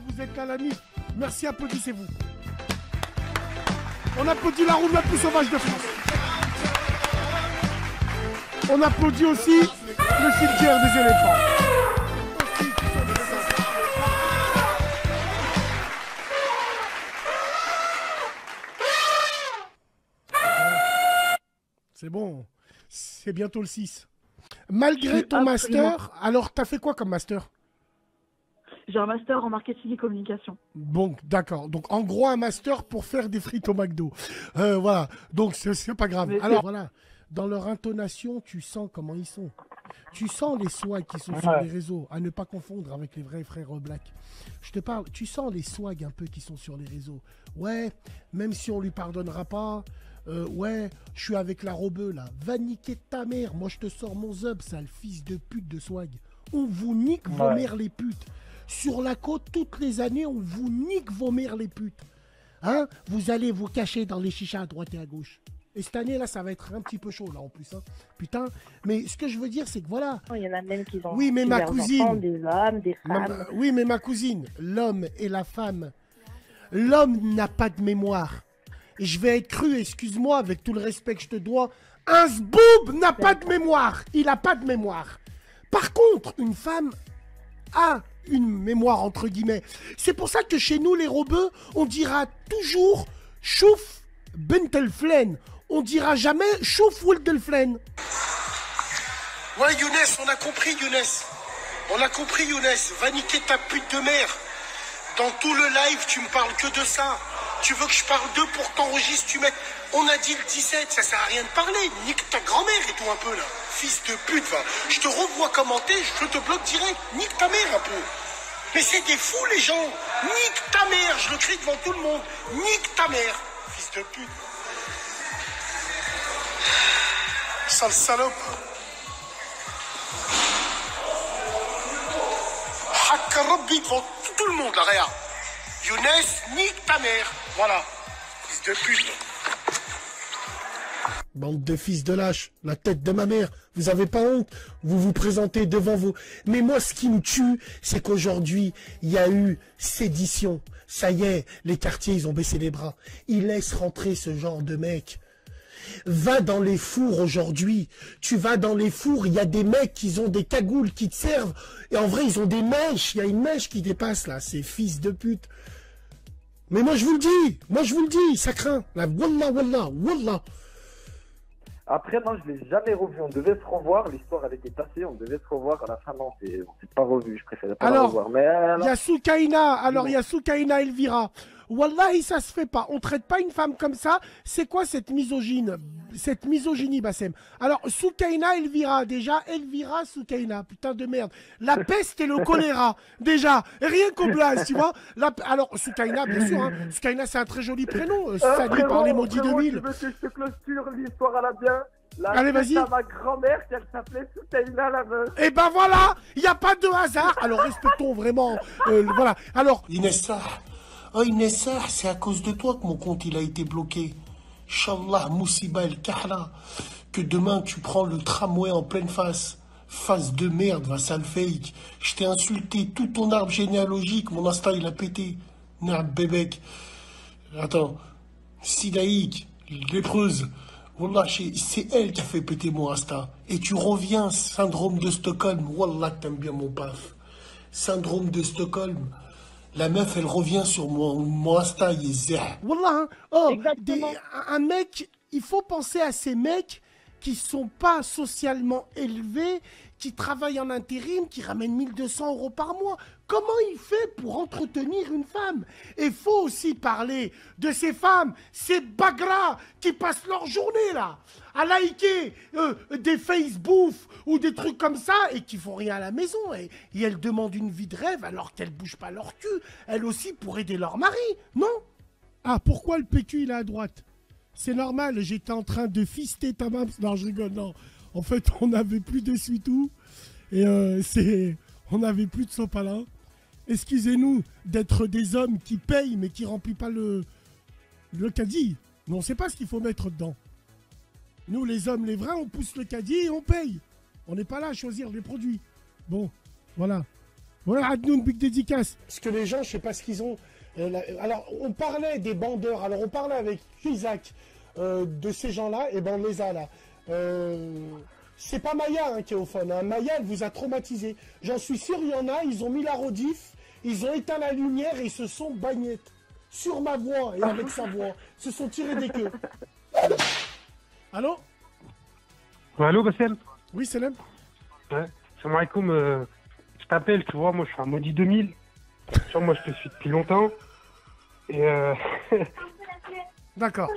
vous êtes là la nuit. Merci, applaudissez-vous. On applaudit la roue la plus sauvage de France. On applaudit aussi le cimetière des éléphants. C'est bon, c'est bientôt le 6. Malgré ton master, alors t'as fait quoi comme master? J'ai un master en marketing et communication. Bon, d'accord. Donc, en gros, un master pour faire des frites au McDo. Voilà. Donc, c'est pas grave. Alors, voilà. Dans leur intonation, tu sens comment ils sont. Tu sens les swags qui sont sur les réseaux, à ne pas confondre avec les vrais frères Black. Je te parle, tu sens les swags un peu qui sont sur les réseaux. Ouais, même si on lui pardonnera pas, ouais, je suis avec la robeuse là. Va niquer ta mère. Moi, je te sors mon zub, sale fils de pute de swag. On vous nique vos mères les putes. Sur la côte, toutes les années, on vous nique vos mères les putes. Hein? Vous allez vous cacher dans les chichas à droite et à gauche. Et cette année, là, ça va être un petit peu chaud, là, en plus. Hein. Putain. Mais ce que je veux dire, c'est que voilà. Il y en a même qui ont oui, mais ma cousine. Enfants, des hommes, des femmes. Oui, mais ma cousine, l'homme et la femme. L'homme n'a pas de mémoire. Et je vais être cru, excuse-moi, avec tout le respect que je te dois. Un zboob n'a pas de mémoire. Il n'a pas de mémoire. Par contre, une femme a une mémoire, entre guillemets. C'est pour ça que chez nous, les robeux, on dira toujours chouf bentelflen. On dira jamais chouf wildelflen. Ouais, Younes, on a compris, Younes. On a compris, Younes. Va niquer ta pute de mère. Dans tout le live, tu me parles que de ça. Tu veux que je parle d'eux pour t'enregistrer, tu mets... On a dit le 17, ça sert à rien de parler. Nique ta grand-mère et tout un peu, là. Fils de pute, va. Je te revois commenter, je te bloque direct. Nique ta mère un peu. Mais c'est des fous, les gens. Nique ta mère, je le crie devant tout le monde. Nique ta mère, fils de pute. Sale salope. Hakka Rabbi devant tout le monde, là, regarde. Younes, nique ta mère. Voilà. Fils de pute. Bande de fils de lâche, la tête de ma mère, vous avez pas honte? Vous vous présentez devant vous. Mais moi, ce qui me tue, c'est qu'aujourd'hui, il y a eu sédition. Ça y est, les quartiers, ils ont baissé les bras. Ils laissent rentrer ce genre de mec. Va dans les fours aujourd'hui. Tu vas dans les fours, il y a des mecs qui ont des cagoules qui te servent. Et en vrai, ils ont des mèches. Il y a une mèche qui dépasse là, ces fils de pute. Mais moi, je vous le dis, ça craint. La wallah, wallah, wallah. Après, non, je ne l'ai jamais revu. On devait se revoir. L'histoire, elle était passée. On devait se revoir. À la fin, non, on ne s'est pas revu. Je préférais pas la revoir. Mais il y a Soukaina. Alors, il y a Soukaina Elvira. Wallahi, ça se fait pas. On traite pas une femme comme ça. C'est quoi cette misogynie, Bassem? Alors, Soukaina Elvira, déjà. Elvira Soukaina. Putain de merde. La peste et le choléra. Déjà. Rien qu'au blaze, tu vois. Alors, Soukaina, bien sûr. Hein. Soukaina, c'est un très joli prénom. Salut par les maudits 2000. Tu veux que je te clôture l'histoire à la bien? Allez, vas-y. Ma grand-mère, qu'elle s'appelait Soukaina, la meuf. Et ben voilà. Il n'y a pas de hasard. Alors, respectons vraiment. Voilà. Alors. Inessa. Oh Inessa, c'est à cause de toi que mon compte il a été bloqué. Inch'Allah, Moussiba el Kahla. Que demain tu prends le tramway en pleine face. Face de merde, va sale fake. Je t'ai insulté tout ton arbre généalogique, mon Insta il a pété. Nard bébek. Attends. Silaïque, lépreuse. Wallah, c'est elle qui a fait péter mon Insta. Et tu reviens, syndrome de Stockholm. Wallah, t'aimes bien mon paf. Syndrome de Stockholm. La meuf, elle revient sur mon Insta, il est zéro. Wallah, hein. Oh, un mec, il faut penser à ces mecs qui sont pas socialement élevés, qui travaillent en intérim, qui ramènent 1200 € par mois. Comment il fait pour entretenir une femme? Et il faut aussi parler de ces femmes, ces bagras qui passent leur journée là, à liker des Facebook ou des trucs comme ça et qui font rien à la maison. Et elles demandent une vie de rêve alors qu'elles bougent pas leur cul. Elles aussi pour aider leur mari, non? Ah, pourquoi le PQ il est à droite? C'est normal, j'étais en train de fister ta main. Non, je rigole, non. En fait, on n'avait plus de suitou et on n'avait plus de sopalin. Excusez-nous d'être des hommes qui payent mais qui remplissent pas le caddie. Mais on ne sait pas ce qu'il faut mettre dedans. Nous, les hommes, les vrais, on pousse le caddie et on paye. On n'est pas là à choisir les produits. Bon, voilà. Ouais, Adnoun, big dédicace. Parce que les gens, je sais pas ce qu'ils ont. Alors, on parlait des bandeurs. Alors, on parlait avec Isaac de ces gens-là. Et ben, on les a là. C'est pas Maya hein, qui est au fun. Hein. Maya, elle vous a traumatisé. J'en suis sûr, il y en a. Ils ont mis la rediff. Ils ont éteint la lumière et ils se sont bagnés. Sur ma voix et avec sa voix. Se sont tirés des queues. Allô? Allô, Bassem? Oui, Selem. Ouais. Salam alaikum. Je t'appelle, tu vois, moi je suis un maudit 2000. Tu vois, moi je te suis depuis longtemps. Et D'accord.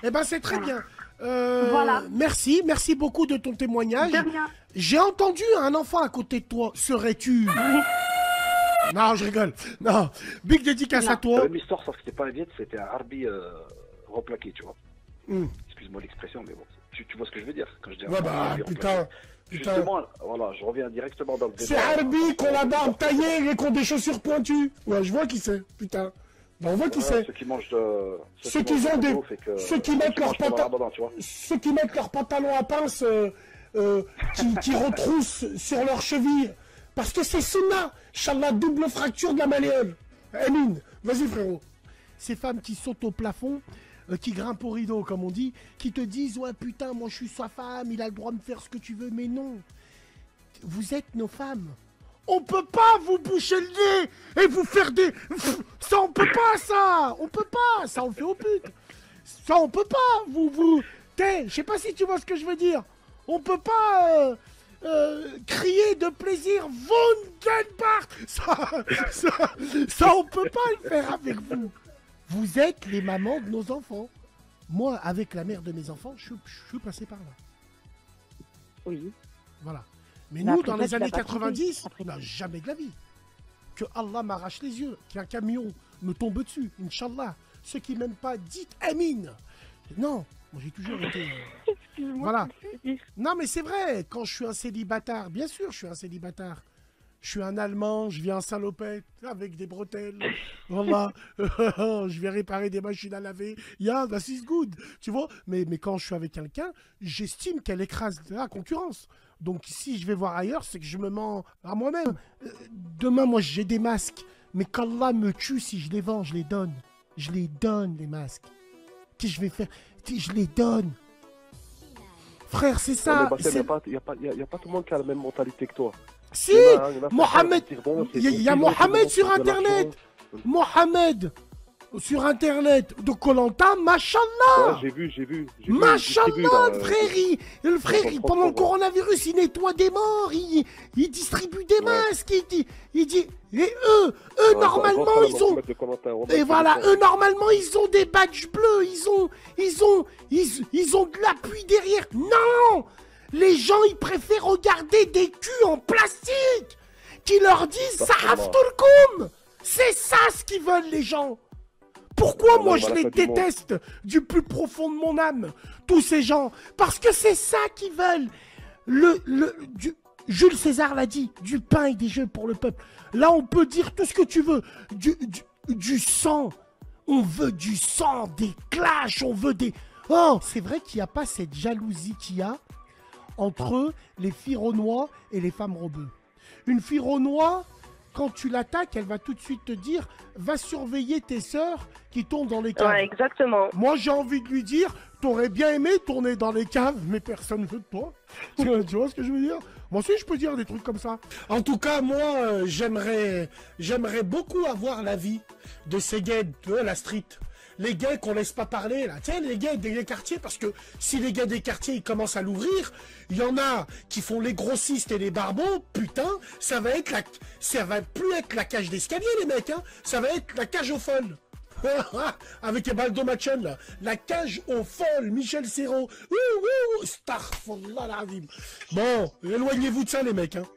Eh ben c'est très bien. Voilà. Merci beaucoup de ton témoignage. De rien. J'ai entendu un enfant à côté de toi. Serais-tu... Non, je rigole. Non. Big dédicace à toi. La même histoire, sauf que c'était pas un Viet, c'était un Harbi replaqué, tu vois. Excuse-moi l'expression, mais bon. Tu vois ce que je veux dire quand je dis Ouais, bah, putain. Justement, voilà, je reviens directement dans le débat. C'est Harbi qu'on la barbe taillée et qu'on des chaussures pointues. Ouais, je vois qui c'est, putain. Ben, on voit qui c'est. Ceux qui mangent de... Ceux qui mettent leurs pantalons à pince qui retroussent sur leurs chevilles. Parce que c'est sunna. Inch'Allah, double fracture de la malléole. Amin. Vas-y, frérot. Ces femmes qui sautent au plafond, qui grimpent au rideau, comme on dit, qui te disent « Ouais, putain, moi, je suis sa femme, il a le droit de me faire ce que tu veux. » Mais non. Vous êtes nos femmes. On peut pas vous boucher le nez et vous faire des... Ça, on peut pas, ça. On peut pas. Ça, on le fait aux putes. Ça, on peut pas. Je sais pas si tu vois ce que je veux dire. On peut pas... crier de plaisir Wundenbach, ça on peut pas le faire avec vous. Vous êtes les mamans de nos enfants. Moi, avec la mère de mes enfants, je suis passé par là. Oui. Voilà. Mais nous, dans les années 90, on n'a jamais de la vie. Que Allah m'arrache les yeux, qu'un camion me tombe dessus, Inch'Allah. Ceux qui m'aiment pas, dites Amin. Non, moi j'ai toujours été... Voilà. Non, mais c'est vrai, quand je suis un célibataire, bien sûr, je suis un célibataire. Je suis un Allemand, je viens en salopette avec des bretelles. Voilà. Je vais réparer des machines à laver. Yeah, that is good. Tu vois, mais quand je suis avec quelqu'un, j'estime qu'elle écrase la concurrence. Donc, si je vais voir ailleurs, c'est que je me mens à moi-même. Demain, moi, j'ai des masques. Mais qu'Allah me tue si je les vends, je les donne. Je les donne, les masques. Qu'est-ce que je vais faire? Je les donne. Frère, c'est ça. Il n'y a pas tout le monde qui a la même mentalité que toi. Si, Mohamed, il y a Mohamed sur Internet. Mohamed sur Internet de Koh Lanta, machallah. Ouais, j'ai vu. Machallah, le frère, pendant le coronavirus, il nettoie des morts, il distribue des masques, il dit, et eux normalement, ils ont, et voilà, eux normalement, ils ont des badges bleus, ils ont de l'appui derrière. Non, les gens, ils préfèrent regarder des culs en plastique qui leur disent Sahaftoulkoum. C'est ça ce qu'ils veulent, les gens. Pourquoi moi je les déteste du plus profond de mon âme, tous ces gens? Parce que c'est ça qu'ils veulent. Jules César l'a dit, du pain et des jeux pour le peuple. Là, on peut dire tout ce que tu veux. Du sang. On veut du sang, des clashs, on veut des... Oh, c'est vrai qu'il n'y a pas cette jalousie qu'il y a entre les filles renois et les femmes rebeux. Une fille renois, quand tu l'attaques, elle va tout de suite te dire « Va surveiller tes sœurs qui tombent dans les caves. » Ouais, exactement. Moi, j'ai envie de lui dire « T'aurais bien aimé tourner dans les caves, mais personne ne veut de toi. » Tu vois ce que je veux dire? Moi aussi, je peux dire des trucs comme ça. En tout cas, moi, j'aimerais beaucoup avoir l'avis de ces gays de la street. Les gays qu'on laisse pas parler, là. Tiens, les gays des quartiers, parce que si les gays des quartiers, ils commencent à l'ouvrir, il y en a qui font les grossistes et les barbons, putain, ça va plus être la cage d'escalier, les mecs, hein. Ça va être la cage aux folles. Avec les balles de Machen, là. La cage aux folles, Michel Serrault. Astaghfirullah l'azim. Bon, éloignez-vous de ça, les mecs, hein.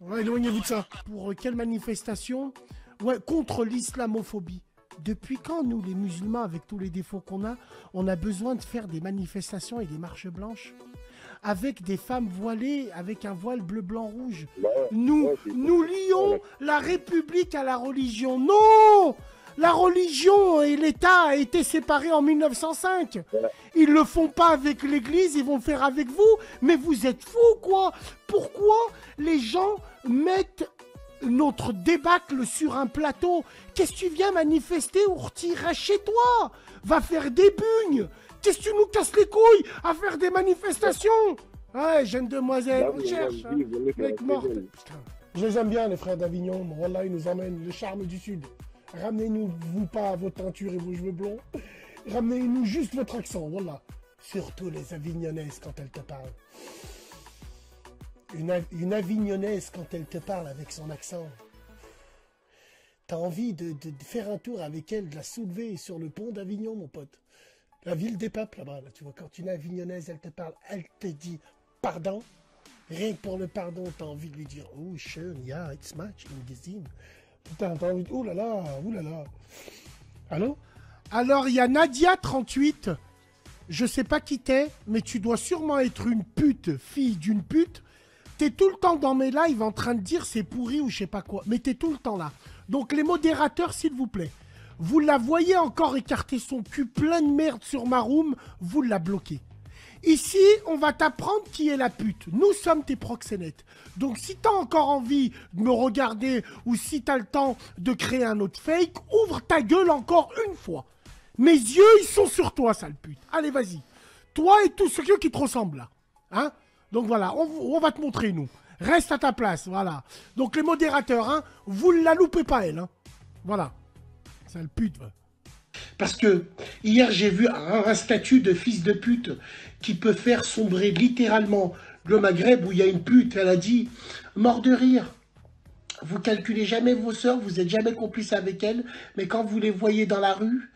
Ouais, éloignez-vous de ça. Pour quelle manifestation? Ouais, contre l'islamophobie. Depuis quand, nous, les musulmans, avec tous les défauts qu'on a, on a besoin de faire des manifestations et des marches blanches avec des femmes voilées, avec un voile bleu, blanc, rouge? Nous lions la République à la religion. Non! La religion et l'État a été séparés en 1905. Ils le font pas avec l'Église, ils vont le faire avec vous. Mais vous êtes fous, quoi? Pourquoi les gens mettent notre débâcle sur un plateau. Qu'est-ce que tu viens manifester ou retirer chez toi? Va faire des bugnes. Qu'est-ce que tu nous casses les couilles à faire des manifestations? Ouais, jeune demoiselle, on cherche. Mec mort. Putain. Je les aime bien, les frères d'Avignon. Voilà, ils nous emmènent le charme du Sud. Ramenez-nous, vous pas, vos teintures et vos cheveux blonds. Ramenez-nous juste votre accent, voilà. Surtout les Avignonnaises quand elles te parlent. Une Avignonnaise quand elle te parle avec son accent. T'as envie de faire un tour avec elle, de la soulever sur le pont d'Avignon, mon pote. La ville des peuples, là-bas, là, tu vois, quand une Avignonnaise, elle te parle, elle te dit pardon. Rien que pour le pardon, t'as envie de lui dire « Oh, schön, ja, it's much in gesehen ». Putain, t'as envie de... Oh là là, oh là là. Allô? Alors, il y a Nadia, 38. Je sais pas qui t'es, mais tu dois sûrement être une pute, fille d'une pute. T'es tout le temps dans mes lives en train de dire c'est pourri ou je sais pas quoi. Mais t'es tout le temps là. Donc, les modérateurs, s'il vous plaît, vous la voyez encore écarter son cul plein de merde sur ma room, vous la bloquez. Ici, on va t'apprendre qui est la pute. Nous sommes tes proxénètes. Donc, si t'as encore envie de me regarder ou si t'as le temps de créer un autre fake, ouvre ta gueule encore une fois. Mes yeux, ils sont sur toi, sale pute. Allez, vas-y. Toi et tous ceux qui te ressemblent, là. Hein? Donc, voilà, on va te montrer, nous. Reste à ta place, voilà. Donc, les modérateurs, hein, vous ne la loupez pas, elle. Hein. Voilà. Sale pute, va. Parce que hier, j'ai vu un statut de fils de pute qui peut faire sombrer littéralement le Maghreb où il y a une pute. Elle a dit, mort de rire. Vous calculez jamais vos sœurs, vous n'êtes jamais complice avec elles, mais quand vous les voyez dans la rue,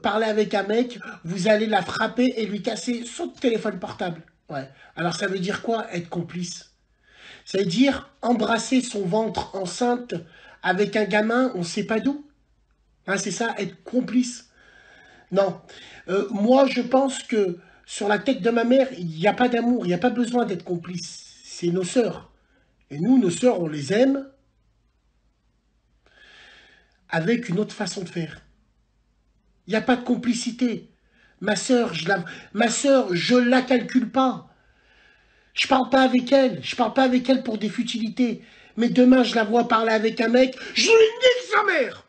parler avec un mec, vous allez la frapper et lui casser son téléphone portable. Ouais. Alors ça veut dire quoi, être complice? Ça veut dire embrasser son ventre enceinte avec un gamin, on ne sait pas d'où. Hein, c'est ça, être complice. Non. Moi, je pense que sur la tête de ma mère, il n'y a pas d'amour, il n'y a pas besoin d'être complice. C'est nos sœurs. Et nous, nos sœurs, on les aime avec une autre façon de faire. Il n'y a pas de complicité. Ma sœur, je la calcule pas. Je parle pas avec elle. Je parle pas avec elle pour des futilités. Mais demain, je la vois parler avec un mec, je lui nique sa mère.